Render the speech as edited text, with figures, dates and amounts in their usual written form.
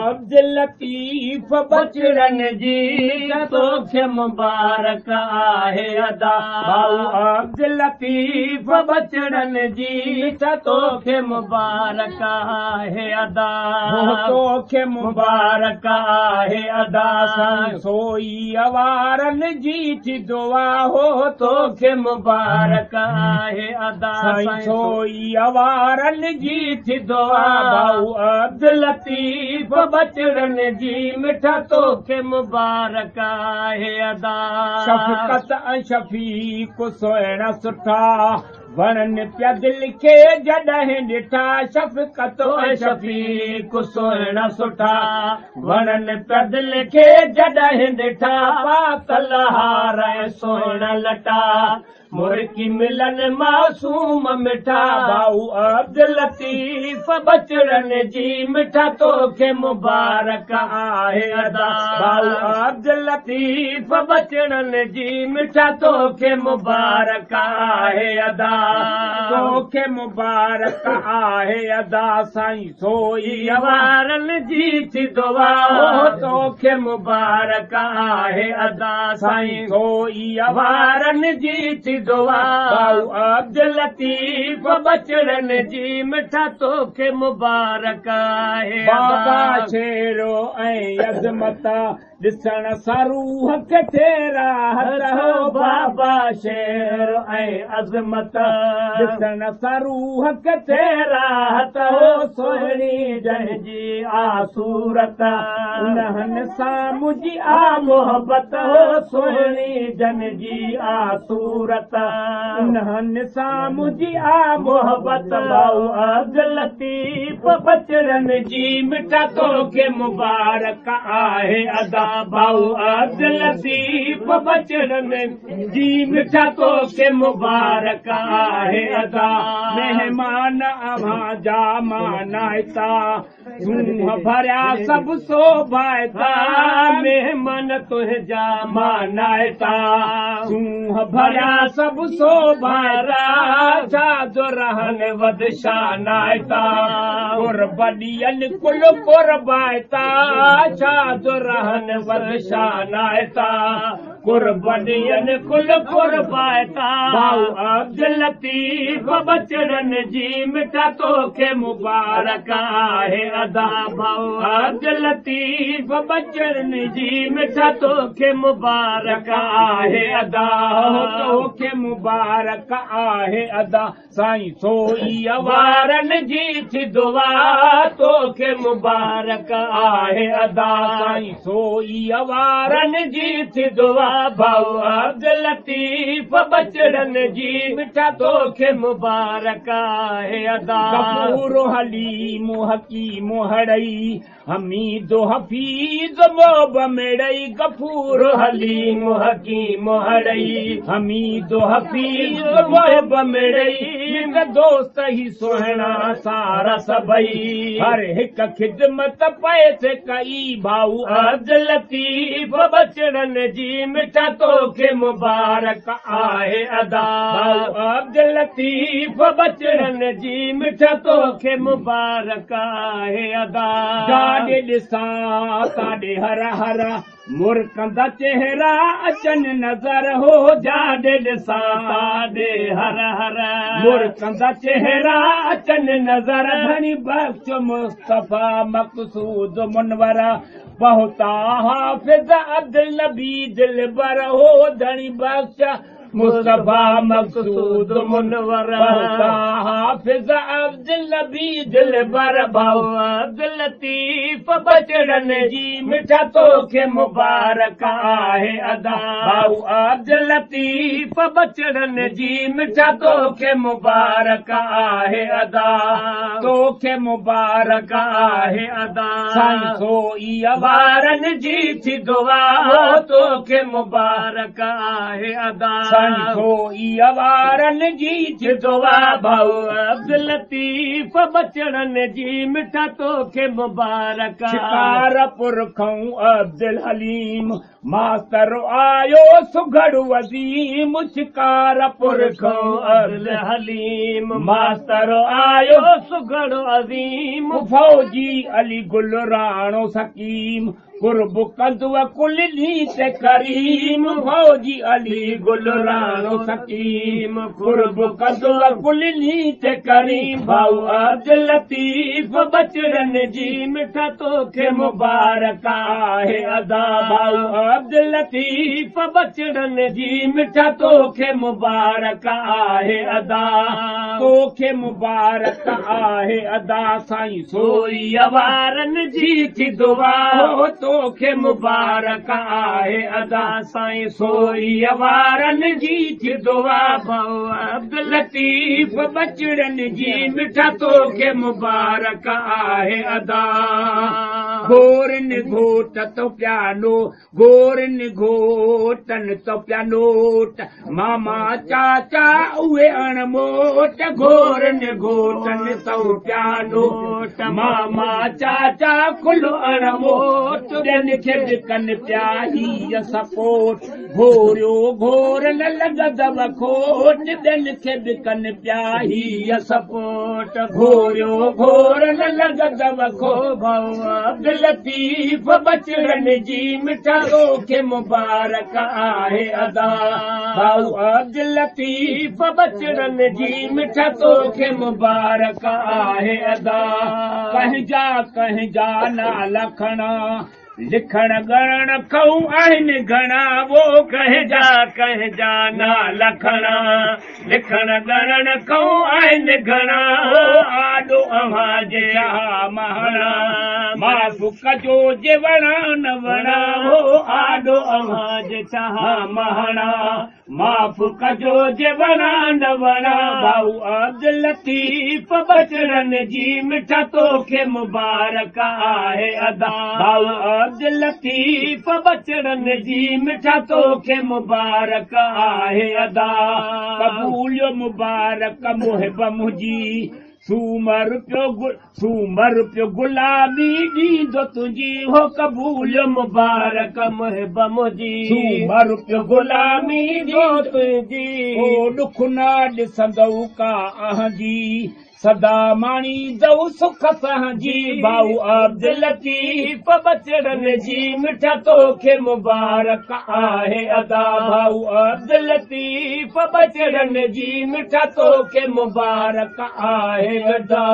अब्दुल लतीफ बचड़नि जी तोखे मुबारक आहे अदा भाऊ अब्दुल लतीफ बचड़नि जी तोखे मुबारक आहे अदा तोखे मुबारक आहे अदा सोई अवारनि जी थी दुआ हो तोखे मुबारक आहे अदा सोई अवारनि जी थी दुआ भाऊ अब्दुल लतीफ बचड़नि जी मिठा तोखे मुबारक आहे अदा शफ़क़त ऐं शफ़ीक़ सुहिणा सुठा वणनि पिया दिलि खे जॾहिं ॾिठा शफ़क़त ऐं शफ़ीक़ सुहिणा सुठा वणनि पिया दिलि खे जॾहिं ॾिठा पातल हार ऐं सुहिणा लटा मुर्की मिलन मासूम मिठा भाऊ अब्दुल लतीफ बचड़नि जी मिठा तोखे मुबारक आहे अदा भाऊ अब्दुल लतीफ बचड़नि जी मिठा तोखे मुबारक आहे अदा तोखे मुबारक आहे अदा साईं सोई अवारनि जी थी दुआ तोखे मुबारक आहे अदा साईं सोई अवारनि जी थी दुआ भाऊ अब्दुल लतीफ बचड़नि जी मिठा तोखे मुबारक आहे बाबा शेरो ऐं अज़मत ॾिसण सां रूह खे राहत हो बाबा शेर ऐं अज़मत ॾिसण सां रूह खे राहत हो सुहिणी जंहिंजी आ सूरत उन्हनि सां मुंहिंजी आ मोहबत हो सुहिणी जंहिंजी आ सूरत उन्हनि सां मुंहिंजी आ मोहबत भाऊ अब्दुल लतीफ बचड़नि जी मिठा तोखे मुबारक आहे अदा भाऊ अब्दुल लतीफ बचड़नि जी मिठा तोखे मुबारक आहे अदा मेहमान अव्हां जा मानाइता सूंह भरिया सभु शोभाइता मेहमान तुंहिंजा मानाइता सूंह भरिया सभु शोभाइता छा जो रहन वध शानाइता कुर्बनियनि कुल कुर्बाइता छा जो रहन वध शानाइता कुर्बनियनि कुल कुर्बाइता भाऊ अब्दुल लतीफ बचड़नि जी मिठा तोखे मुबारक आहे अदा भाऊ अब्दुल लतीफ बचड़नि जी मिठा तोखे मुबारक आहे अदा तोखे मुबारक आहे अदा साईं सोई अवारनि जी थी दुआ तोखे मुबारक आहे अदा साईं सोई अवारनि जी थी दुआ भाऊ अब्दुल लतीफ बचड़नि जी मिठा तोखे मुबारक आहे अदा गफूर हलीम हकीम हड़ई हमीद हफीज़ मोब मेड़ई गफूर हलीम हकीम हड़ई हमीद हफीज़ मोब मेड़ई दोस्त ही सुहिणा सारा सभई हर हिक खिदमत पैसे कई भाऊ अब्दुल लतीफ बचड़नि जी मिठा तोखे मुबारक आहे अदा भाऊ अब्दुल लतीफ बचड़नि जी मिठा तोखे मुबारक आहे अदा जाॾे ॾिसां ताॾे हर हर मुर्कंदा चेहरा अचनि नज़र हो जाॾे ॾिसां ताॾे हर हर मुर्कंदा चेहरा अचनि नज़र धणी बख्श मुस्तफ़ा मक़सूद मुनवर बहुता हाफ़िज़ अब्दुल नबी दिलबर हो धणी बख्श मुस्तफ़ा मक़सूद मुनवर हाफ़िज़ अब्दुल नबी दिलबर भाऊ अब्दुल लतीफ बचड़नि जी मिठा तोखे मुबारक आहे अदा भाऊ अब्दुल लतीफ बचड़नि जी मिठा तोखे मुबारक आहे अदा तोखे मुबारक आहे अदा साईं सोई अवारनि जी थी दुआ तोखे मुबारक आहे अदा वारनि जी दुआ भाऊ अब्दुल लतीफ़ बचड़नि जी मिठा तोखे मुबारक पुरखऊं अब्दुल हलीम मास्तर आयो सुघड़ वज़ीम शिकार पुरखऊं अब्दुल हलीम मास्तर आयो सुघड़ अज़ीम फौजी अली गुल राणो सकीम कुर्ब कंदुव कुल नीत करीम फौजी अली गुल राणो सकीम कुर्ब कंदुव कुल नीत करीम भाऊ अब्दुल लतीफ़ बचड़नि जी मिठा तोखे मुबारक आहे अदा भाऊ अब्दुल लतीफ़ बचड़नि जी मिठा तोखे मुबारक आहे अदा तोखे मुबारक आहे अदा साईं सोई वारनि जी थी दुआ तोखे मुबारक आहे अदा साईं सोई वारनि जी थी दुआ भाऊ अब्दुल लतीफ़ बचड़नि जी मिठा तोखे मुबारक आहे अदा गोरनि घोट तो प्यानो गोरनि घोटनि तो प्यानोट मामा चाचा उहे अणमोट गोरनि घोटनि तो प्यानोट मामा चाचा कुल अणमोट ॾियनि खे बि कनि पिया हीअ सपोट घोरियो घोर न लॻंदव खोट ॾियनि खे बि कनि पिया हीअ सपोट घोरियो घोर न लॻंदव खो भाऊ अब्दुल लतीफ़ बचड़नि जी मिठा तोखे मुबारक आहे अदा भाऊ अब्दुल लतीफ़ बचड़नि जी मिठा तोखे मुबारक आहे अदा कंहिंजा नाला खणा लिखण ॻणण खऊं आहिनि घणा वो कंहिंजा नाला खणा लिखण ॻणण खऊं आहिनि घणा आॾो अव्हां जे महणा माफ़ कजो जे वणा न वणा हो आॾो अव्हां जे महणा माफ़ कजो जे वणा न वणा भाऊ अब्दुल लतीफ़ बचड़नि जी मिठा तोखे मुबारक आहे अदा भाऊ अब्दुल लतीफ़ बचड़नि जी मिठा तोखे मुबारक आहे अदा कबूलियो मुबारक मुहिब मुंहिंजी सूमर पियो गुलामी ॾींदो तुंहिंजी हो कबूलियो मुबारक मुहिब मुंहिंजी सूमर पियो गुलामी ॾींदो तुंहिंजी हो ॾुख न ॾिसंदऊ का अहंजी सदा माणी दऊ सुख सहजी भाऊ अब्दुल लतीफ़ बचड़नि जी मिठा तोखे मुबारक आहे अदा भाऊ अब्दुल लतीफ़ बचड़नि जी मिठा तोखे मुबारक आहे अदा